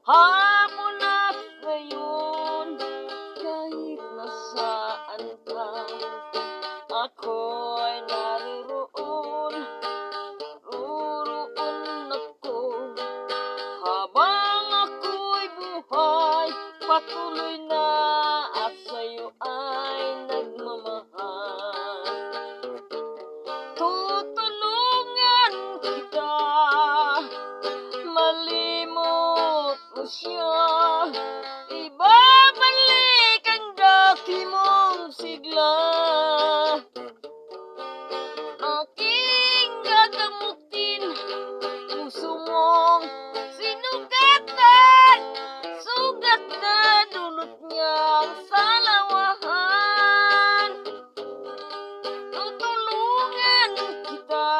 Hamon at ngayon, kahit nasaan ka, ako'y naroroon, roroon ako. Habang ako'y buhay, patuloy na at sa'yo ay nagmamahal. Tutulungan kita, malimot mo siya, ibabalik ang dati mong sigla. Aking gagamutin, puso mong sinugatan, sugat na dulot niyang salawahan. Tutulungan kita,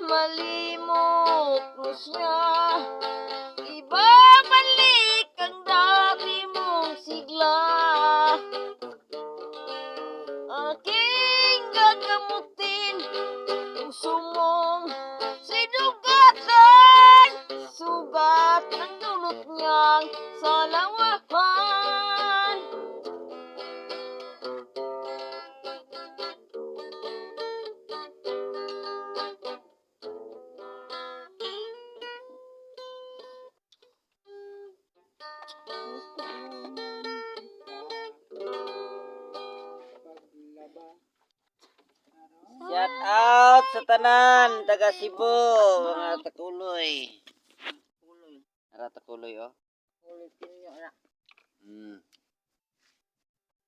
malimot mo siya, ibabalik ang dati mong sigla. Aking gagamutin, puso mong sinugatan, sugat ang dulot niyang salawahan. Shout out sa tanan, taga Cebu, mga takuloy. Ara takuloy, oh. Ulitin niyo na.